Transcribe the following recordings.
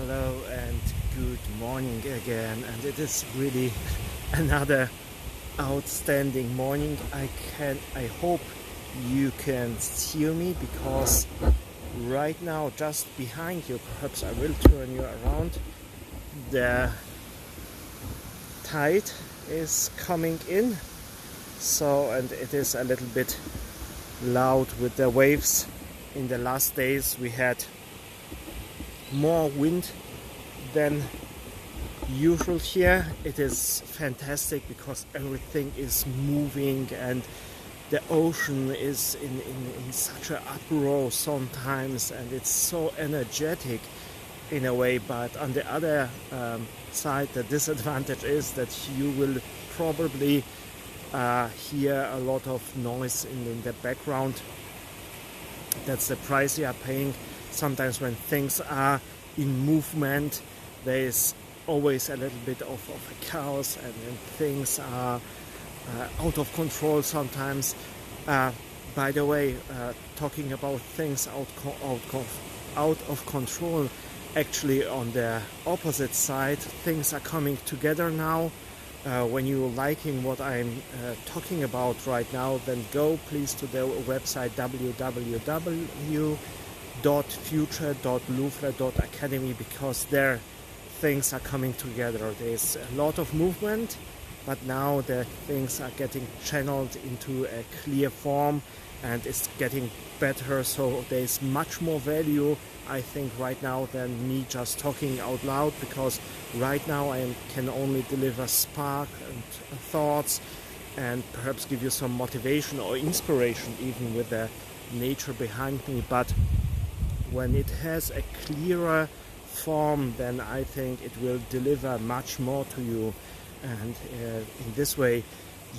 Hello and good morning again, and it is really another outstanding morning. I hope you can see me, because right now just behind you, perhaps I will turn you around, the tide is coming in, and it is a little bit loud with the waves. In the last days we had more wind than usual here. It is fantastic because everything is moving and the ocean is in such an uproar sometimes, and it's so energetic in a way. But on the other side, the disadvantage is that you will probably hear a lot of noise in the background. That's the price you are paying. Sometimes when things are in movement, there is always a little bit of a chaos, and then things are out of control sometimes. By the way, talking about things out of control, actually on the opposite side, things are coming together now. When you're liking what I'm talking about right now, then go please to the website www.future.louvre.academy, because there things are coming together. There's a lot of movement, but now the things are getting channeled into a clear form and it's getting better. So there's much more value, I think, right now than me just talking out loud, because right now I can only deliver spark and thoughts and perhaps give you some motivation or inspiration even with the nature behind me. But when it has a clearer form, then I think it will deliver much more to you, and in this way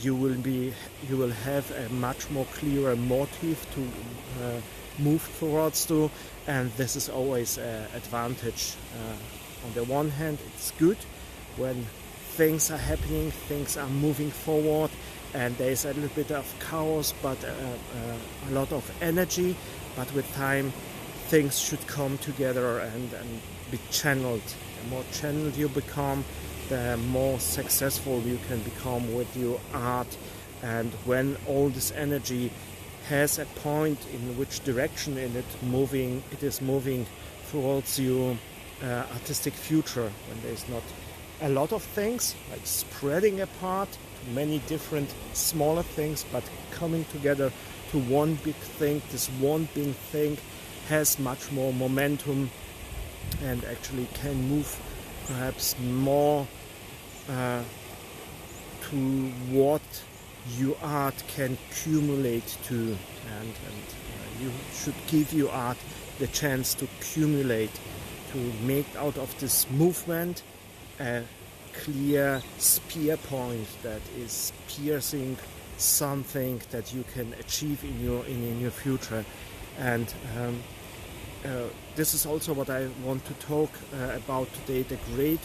you will have a much more clearer motive to move towards to, and this is always an advantage. On the one hand, it's good when things are happening, things are moving forward, and there's a little bit of chaos, but a lot of energy. But with time, things should come together and be channeled. The more channeled you become, the more successful you can become with your art. And when all this energy has a point in which direction it is moving towards your artistic future, when there's not a lot of things like spreading apart to many different smaller things, but coming together to one big thing. This one big thing has much more momentum and actually can move perhaps more to what your art can accumulate to, and you should give your art the chance to accumulate, to make out of this movement a clear spear point that is piercing something that you can achieve in your future. And this is also what I want to talk about today, the great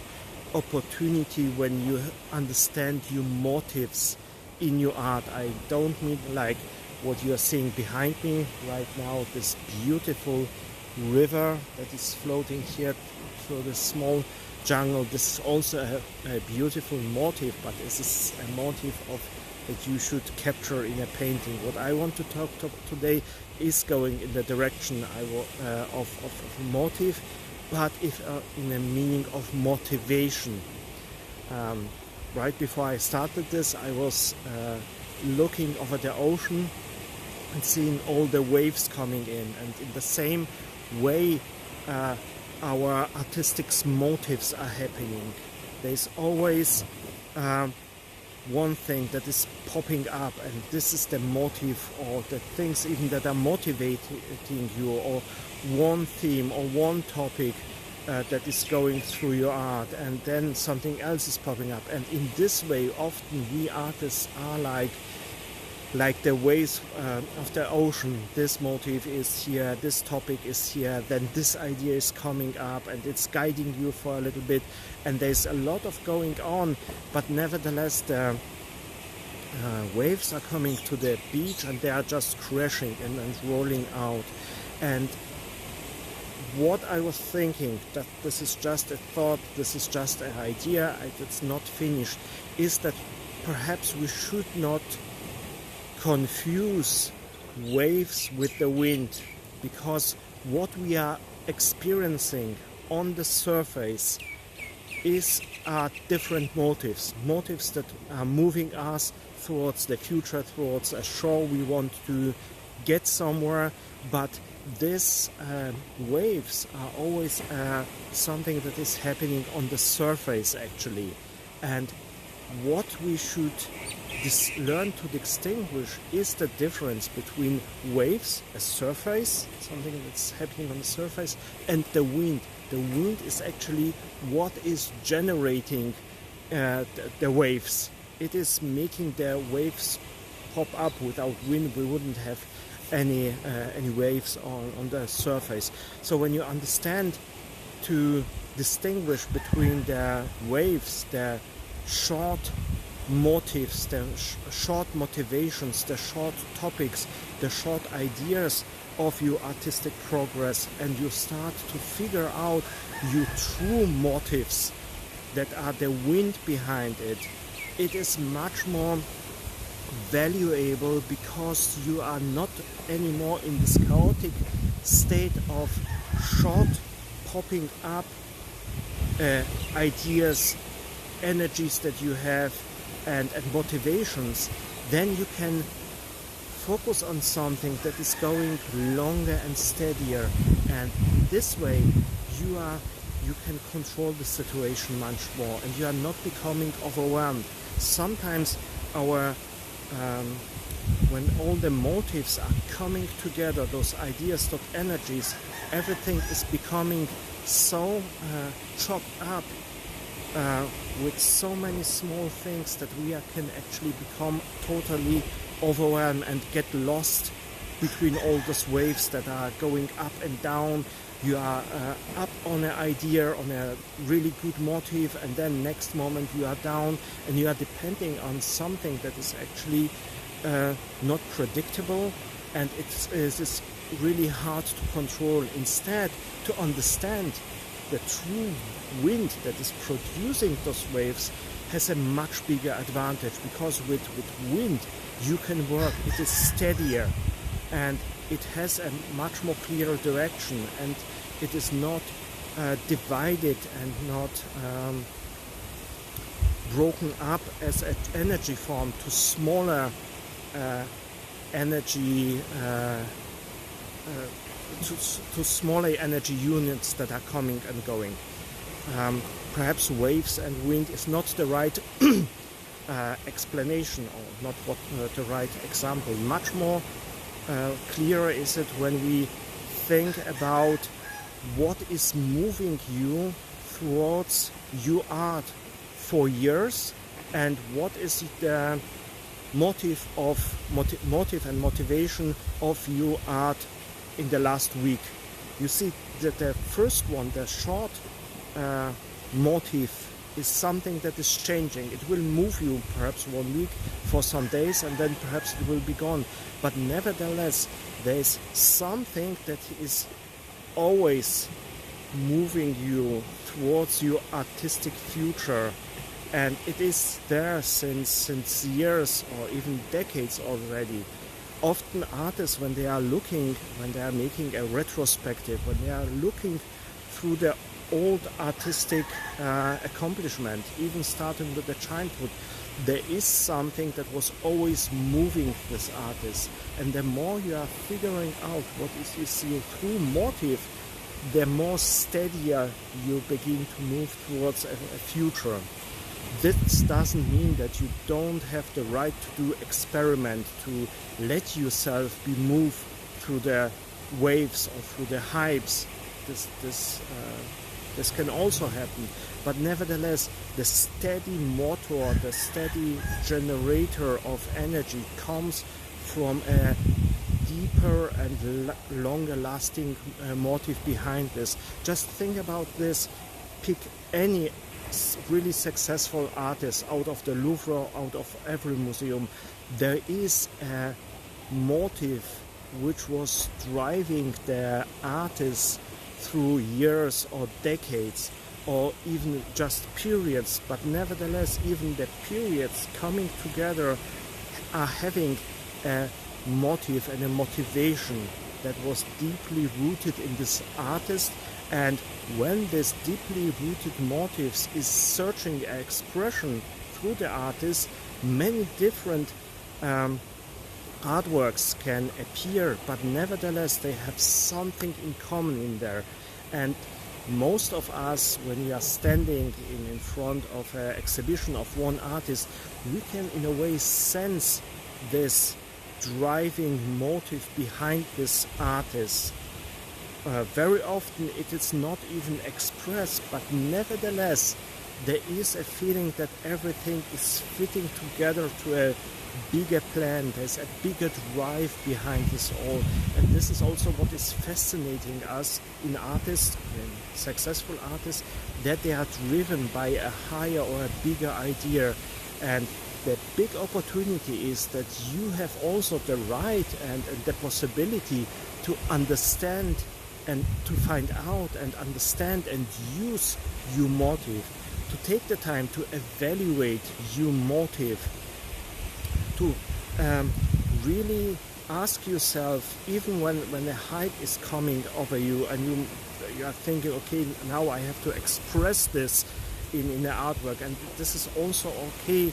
opportunity when you understand your motives in your art. I don't mean like what you are seeing behind me right now, this beautiful river that is floating here through the small jungle. This is also a beautiful motive, but this is a motive that you should capture in a painting. What I want to talk today is going in the direction of a motive, but in the meaning of motivation. Right before I started this, I was looking over the ocean and seeing all the waves coming in, and in the same way our artistic motives are happening. There's always one thing that is popping up, and this is the motive, or the things even that are motivating you, or one theme or one topic that is going through your art, and then something else is popping up. And in this way, often we artists are like the waves of the ocean. This motive is here, this topic is here, then this idea is coming up and it's guiding you for a little bit, and there's a lot of going on, but nevertheless the waves are coming to the beach and they are just crashing and rolling out. And what I was thinking, that this is just a thought, this is just an idea, it's not finished, is that perhaps we should not confuse waves with the wind, because what we are experiencing on the surface are different motives that are moving us towards the future, towards a shore we want to get somewhere, but these waves are always something that is happening on the surface actually. And what we should learn to distinguish is the difference between waves, a surface, something that's happening on the surface, and the wind. The wind is actually what is generating the waves. It is making the waves pop up. Without wind we wouldn't have any waves on the surface. So when you understand to distinguish between the waves, the short motives, the short motivations, the short topics, the short ideas of your artistic progress, and you start to figure out your true motives that are the wind behind it, it is much more valuable, because you are not anymore in this chaotic state of short popping up ideas, energies that you have, and motivations. Then you can focus on something that is going longer and steadier, and this way you can control the situation much more, and you are not becoming overwhelmed. Sometimes when all the motives are coming together, those ideas, those energies, everything is becoming so chopped up with so many small things that we can actually become totally overwhelmed and get lost between all those waves that are going up and down. You are up on an idea, on a really good motive, and then next moment you are down, and you are depending on something that is actually not predictable, and it is really hard to control. Instead, to understand the true wind that is producing those waves has a much bigger advantage, because with wind you can work. It is steadier, and it has a much more clearer direction, and it is not divided and not broken up as an energy form to smaller energy to smaller energy units that are coming and going. Perhaps waves and wind is not the right explanation, or not the right example. Much more clearer is it when we think about what is moving you towards your art for years, and what is the motive and motivation of your art in the last week. You see that the first one, the short motive, is something that is changing. It will move you perhaps 1 week for some days, and then perhaps it will be gone. But nevertheless, there is something that is always moving you towards your artistic future, and it is there since years or even decades already. Often artists, when they are making a retrospective, when they are looking through their old artistic accomplishment, even starting with the childhood, there is something that was always moving this artist. And the more you are figuring out what is your true motive, the more steadier you begin to move towards a future. This doesn't mean that you don't have the right to do experiment, to let yourself be moved through the waves or through the hypes. This can also happen, but nevertheless, the steady motor, the steady generator of energy comes from a deeper and longer lasting motive behind this. Just think about this. Pick any really successful artist out of the Louvre, out of every museum. There is a motive which was driving the artist through years or decades, or even just periods, but nevertheless even the periods coming together are having a motive and a motivation that was deeply rooted in this artist. And when this deeply rooted motives is searching an expression through the artist, many different artworks can appear, but nevertheless they have something in common in there. And most of us, when we are standing in front of an exhibition of one artist, we can in a way sense this driving motive behind this artist. Very often it is not even expressed, but nevertheless there is a feeling that everything is fitting together to a bigger plan. There's a bigger drive behind this all, and this is also what is fascinating us in artists, in successful artists, that they are driven by a higher or a bigger idea. And the big opportunity is that you have also the right and the possibility to understand and to find out and understand and use your motive, to take the time to evaluate your motive, to really ask yourself, even when a hype is coming over you and you are thinking, okay, now I have to express this in the artwork, and this is also okay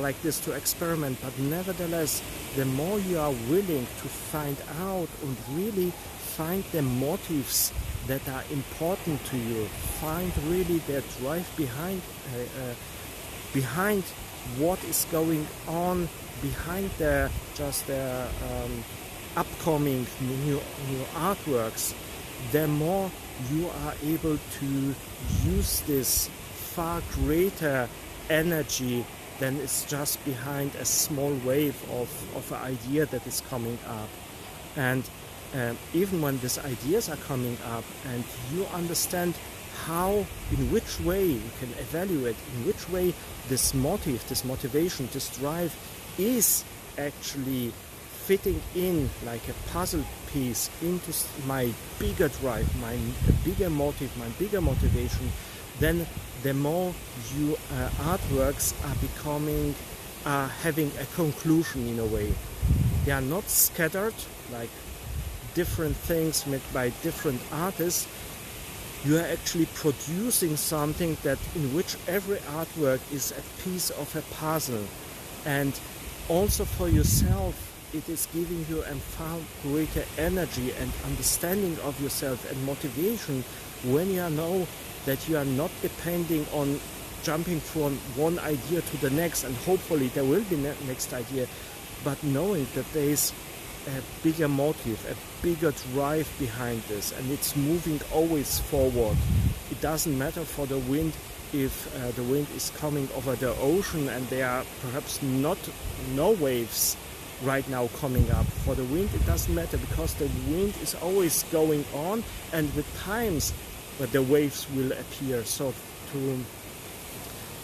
like this to experiment, but nevertheless the more you are willing to find out and really find the motives that are important to you, find really the drive behind what is going on behind the upcoming new artworks, the more you are able to use this far greater energy than is just behind a small wave of an idea that is coming up. And even when these ideas are coming up and you understand how, in which way you can evaluate, in which way this motive, this motivation, this drive is actually fitting in like a puzzle piece into my bigger drive, my bigger motive, my bigger motivation, then the more your artworks are having a conclusion in a way. They are not scattered like different things made by different artists. You are actually producing something that in which every artwork is a piece of a puzzle, and also for yourself it is giving you a far greater energy and understanding of yourself and motivation when you know that you are not depending on jumping from one idea to the next, and hopefully there will be next idea, but knowing that there is a bigger motive, a bigger drive behind this, and it's moving always forward. It doesn't matter for the wind if the wind is coming over the ocean and there are perhaps no waves right now coming up. For the wind it doesn't matter, because the wind is always going on, and with times where the waves will appear. So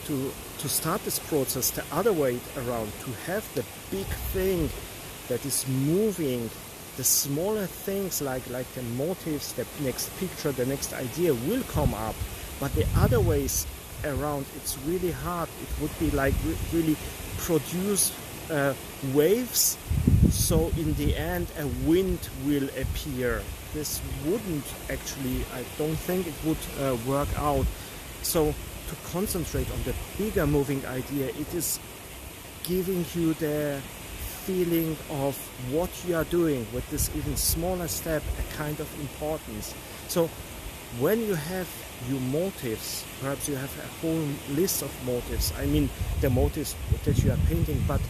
to start this process the other way around, to have the big thing that is moving, the smaller things like the motives, the next picture, the next idea will come up, but the other ways around it's really hard. It would be like really produce waves, so in the end a wind will appear. This wouldn't actually, I don't think it would work out. So to concentrate on the bigger moving idea, it is giving you the feeling of what you are doing with this even smaller step, a kind of importance. So when you have your motives, perhaps you have a whole list of motives, I mean the motives that you are painting, but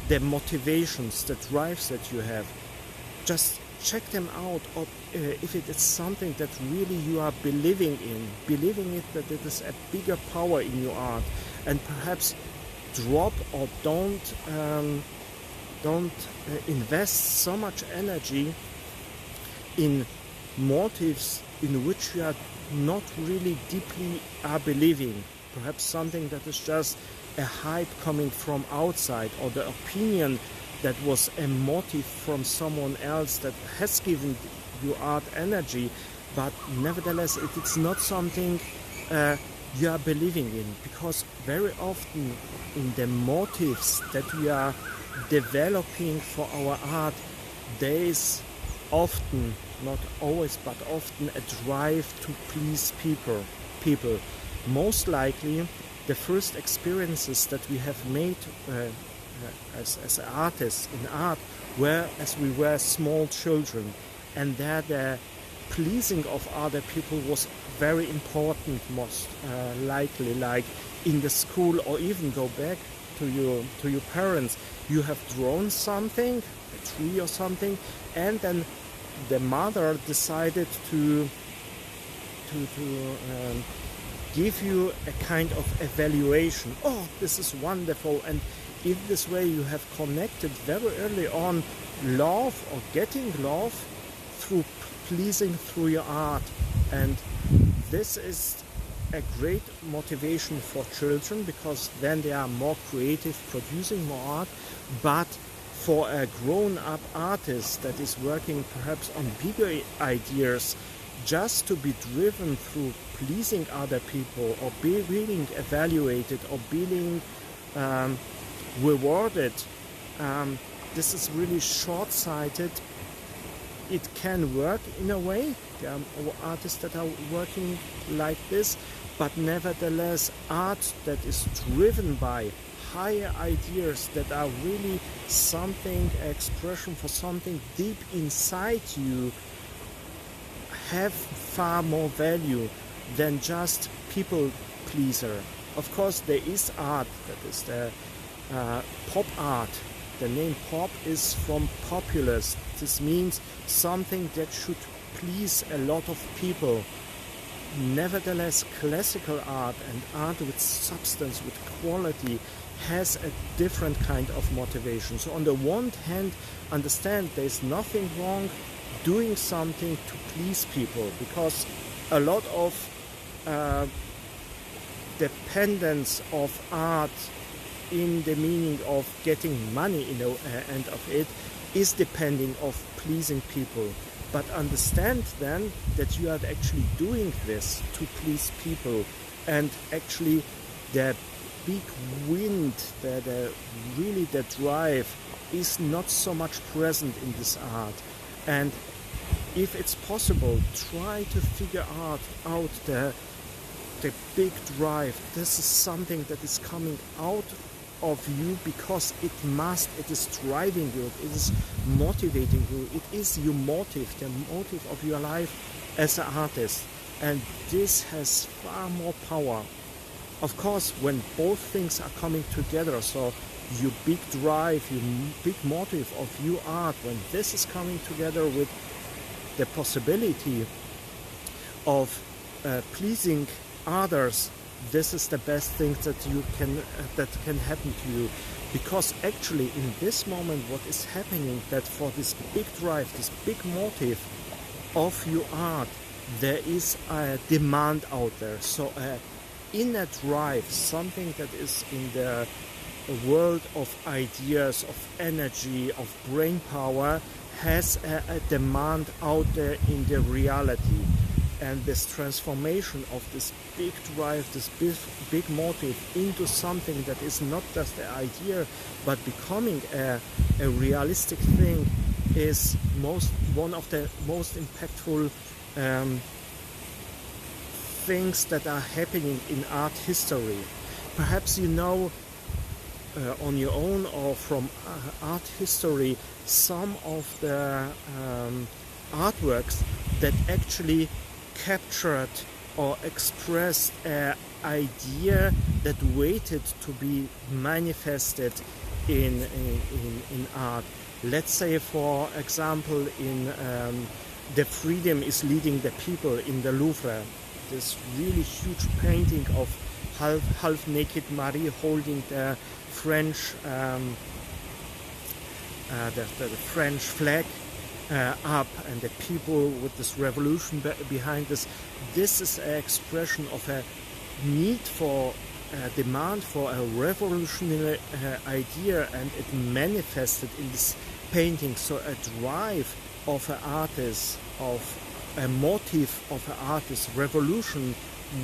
the motivations, the drives that you have, just check them out, or if it is something that really you are believing it that it is a bigger power in your art, and perhaps drop or don't invest so much energy in motives in which you are not really deeply are believing. Perhaps something that is just a hype coming from outside, or the opinion that was a motive from someone else that has given you art energy, but nevertheless it's not something you are believing in, because very often in the motives that we are developing for our art, there is often, not always, but often a drive to please people. Most likely, the first experiences that we have made as artists in art were as we were small children, and there the pleasing of other people was very important, most likely, like in the school, or even go back to your parents. You have drawn something, a tree or something, and then the mother decided to give you a kind of evaluation. Oh, this is wonderful. And in this way you have connected very early on love, or getting love, through pleasing through your art. And this is a great motivation for children, because then they are more creative, producing more art. But for a grown-up artist that is working perhaps on bigger ideas, just to be driven through pleasing other people, or being evaluated, or being rewarded, this is really short-sighted. It can work in a way. There are artists that are working like this, but nevertheless, art that is driven by higher ideas, that are really something, expression for something deep inside you, have far more value than just people pleaser. Of course, there is art that is the pop art. The name pop is from populous. This means something that should please a lot of people. Nevertheless, classical art and art with substance, with quality, has a different kind of motivation. So on the one hand, understand there's nothing wrong doing something to please people, because a lot of dependence of art in the meaning of getting money in the end of it is depending of pleasing people. But understand then that you are actually doing this to please people, and actually the big wind, really the drive is not so much present in this art. And if it's possible, try to figure out the big drive. This is something that is coming out of you because it is driving you, it is motivating you, it is your motive, the motive of your life as an artist. And this has far more power. Of course, when both things are coming together, so your big drive, your big motive of your art, when this is coming together with the possibility of pleasing others, this is the best thing that can happen to you. Because actually in this moment what is happening, that for this big drive, this big motive of your art, there is a demand out there. So inner drive, something that is in the world of ideas, of energy, of brain power, has a demand out there in the reality. And this transformation of this big drive, this big motive into something that is not just an idea but becoming a realistic thing is one of the most impactful things that are happening in art history. Perhaps you know on your own or from art history some of the artworks that actually captured or expressed an idea that waited to be manifested in art. Let's say, for example, in The Freedom is Leading the People in the Louvre, this really huge painting of half-naked Marie holding the French the French flag up, and the people with this revolution behind this. This is an expression of a need for demand for a revolutionary idea, and it manifested in this painting. So a drive of an artist, of a motive of an artist, revolution,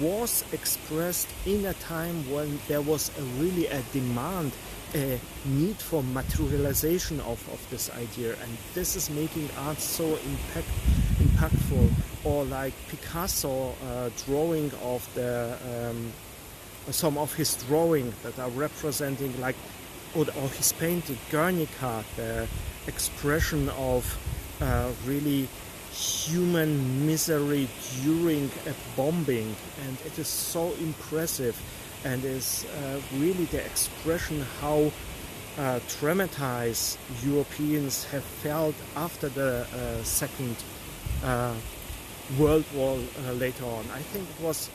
was expressed in a time when there was really a demand, a need for materialization of this idea, and this is making art so impactful. Or like Picasso drawing of the some of his drawing that are representing, like, or his painting Guernica, the expression of really human misery during a bombing, and it is so impressive, and is really the expression how traumatized Europeans have felt after the Second World War later on. I think it was,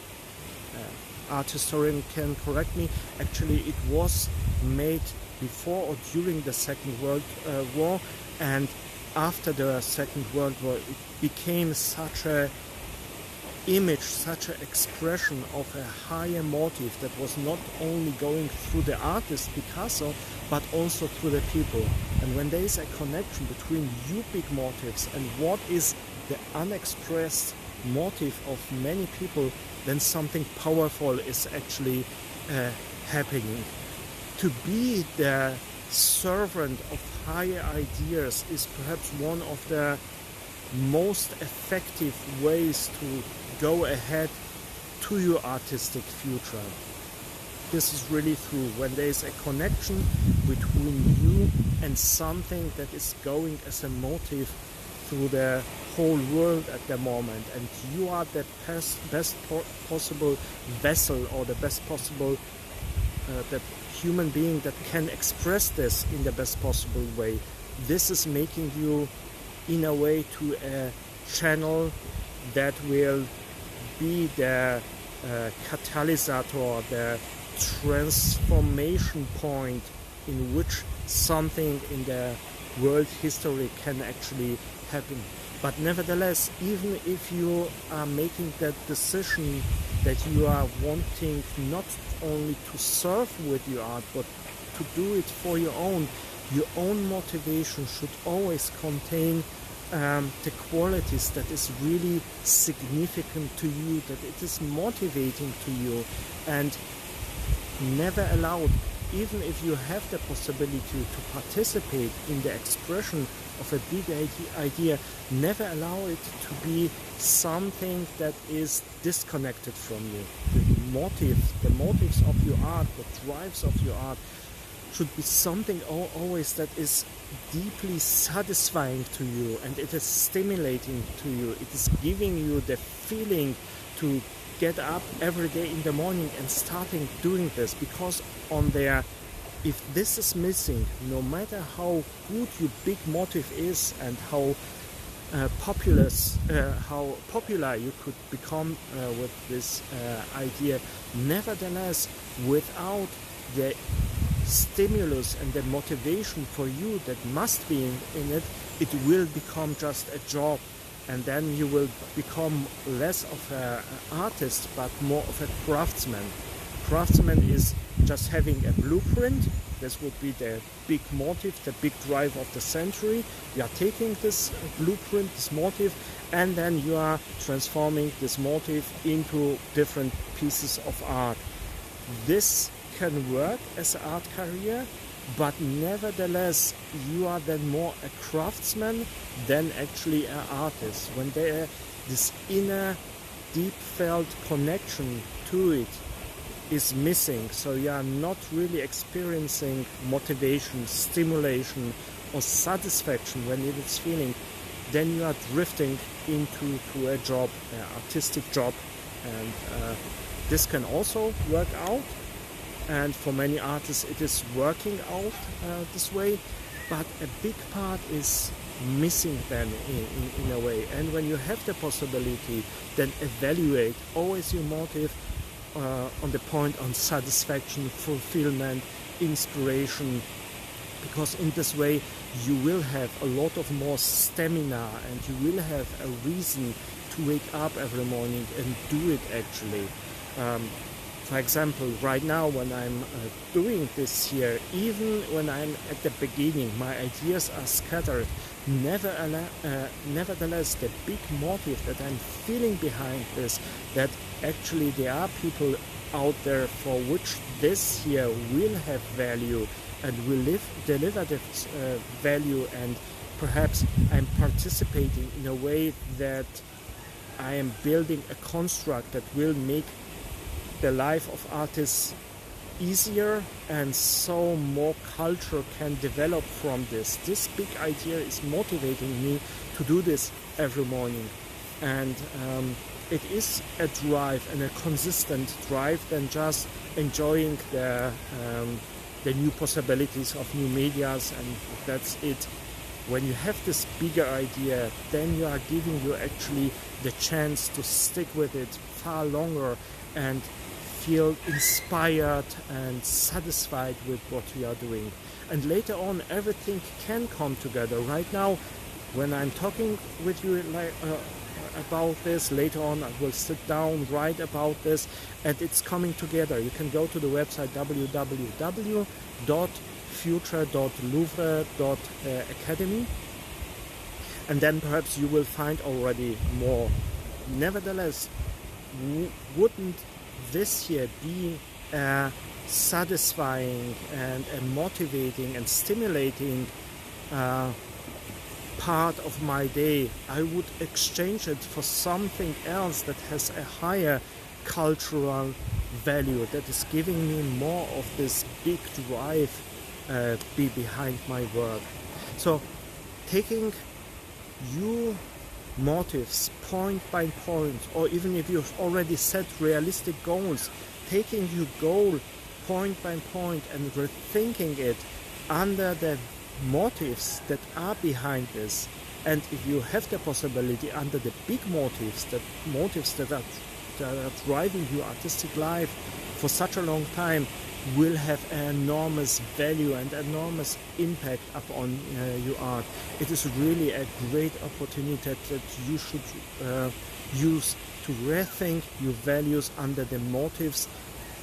art historian can correct me, actually it was made before or during the Second World War, and after the Second World War it became such a image, such an expression of a higher motive that was not only going through the artist Picasso but also through the people. And when there is a connection between you big motives and what is the unexpressed motive of many people, then something powerful is actually happening. To be the servant of higher ideas is perhaps one of the most effective ways to go ahead to your artistic future. This is really true. When there is a connection between you and something that is going as a motive through the whole world at the moment, and you are the best possible vessel, or the best possible the human being that can express this in the best possible way, this is making you in a way to a channel that will be the catalyst, the transformation point in which something in the world history can actually happen. But nevertheless, even if you are making that decision that you are wanting not only to serve with your art but to do it for your own motivation should always contain the qualities that is really significant to you, that it is motivating to you, and never allow, even if you have the possibility to participate in the expression of a big idea, never allow it to be something that is disconnected from you. The motives of your art, the drives of your art should be something always that is deeply satisfying to you, and it is stimulating to you. It is giving you the feeling to get up every day in the morning and starting doing this, because if this is missing, no matter how good your big motive is and how popular you could become with this idea, nevertheless, without the stimulus and the motivation for you that must be in it, it will become just a job, and then you will become less of an artist but more of a craftsman. Craftsman is just having a blueprint. This would be the big motive, the big drive of the century. You are taking this blueprint, this motive, and then you are transforming this motive into different pieces of art. This can work as an art career, but nevertheless you are then more a craftsman than actually an artist. When there this inner deep felt connection to it is missing, so you are not really experiencing motivation, stimulation or satisfaction when it is feeling, then you are drifting into a job, an artistic job, and this can also work out. And for many artists it is working out this way, but a big part is missing then in a way. And when you have the possibility, then evaluate always your motive on the point on satisfaction, fulfillment, inspiration, because in this way you will have a lot of more stamina and you will have a reason to wake up every morning and do it actually. For example, right now when I'm doing this here, even when I'm at the beginning, my ideas are scattered, Nevertheless, the big motive that I'm feeling behind this, that actually there are people out there for which this here will have value and will deliver this value, and perhaps I'm participating in a way that I am building a construct that will make the life of artists easier, and so more culture can develop from this. This big idea is motivating me to do this every morning, and it is a drive, and a consistent drive, than just enjoying the new possibilities of new medias, and that's it. When you have this bigger idea, then you are giving you actually the chance to stick with it far longer and feel inspired and satisfied with what you are doing. And later on, everything can come together. Right now, when I'm talking with you about this, later on I will sit down, write about this, and it's coming together. You can go to the website www.future.louvre.academy, and then perhaps you will find already more. Nevertheless, wouldn't this year be a satisfying and a motivating and stimulating part of my day? I would exchange it for something else that has a higher cultural value, that is giving me more of this big drive behind my work. So taking your motives point by point, or even if you've already set realistic goals, taking your goal point by point and rethinking it under the motives that are behind this, and if you have the possibility under the big motives that are driving your artistic life for such a long time, will have an enormous value and enormous impact upon your art. It is really a great opportunity that you should use to rethink your values under the motives.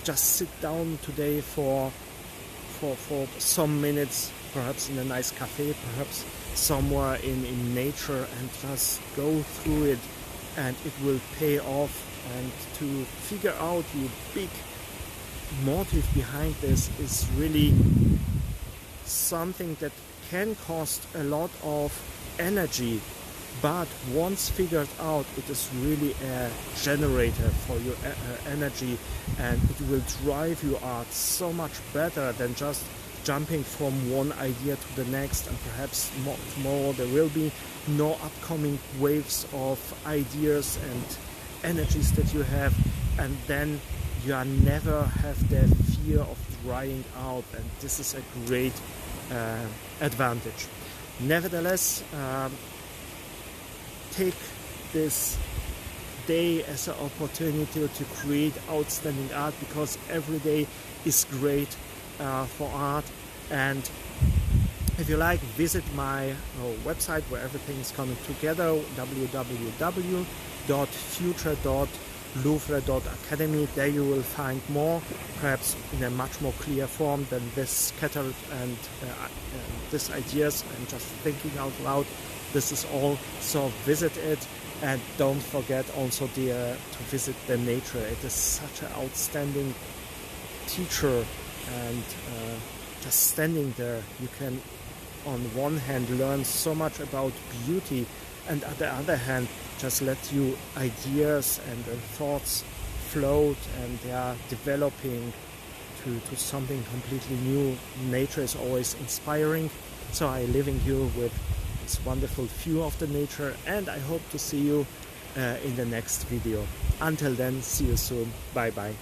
Just sit down today for some minutes, perhaps in a nice cafe, perhaps somewhere in nature, and just go through it, and it will pay off. And to figure out your big motive behind this is really something that can cost a lot of energy, but once figured out, it is really a generator for your energy, and it will drive your art so much better than just jumping from one idea to the next, and perhaps tomorrow there will be no upcoming waves of ideas and energies that you have, and then you are never have the fear of drying out, and this is a great advantage. Nevertheless, take this day as an opportunity to create outstanding art, because every day is great for art. And if you like, visit my website where everything is coming together, www.future.louvre.academy. There you will find more, perhaps in a much more clear form than this scattered and these ideas and just thinking out loud. This is all, so visit it, and don't forget also to visit the nature. It is such an outstanding teacher, and just standing there you can on one hand learn so much about beauty, and on the other hand just let you ideas and thoughts float, and they are developing to something completely new. Nature is always inspiring, so I'm leaving you with this wonderful view of the nature, and I hope to see you in the next video. Until then, see you soon. Bye bye.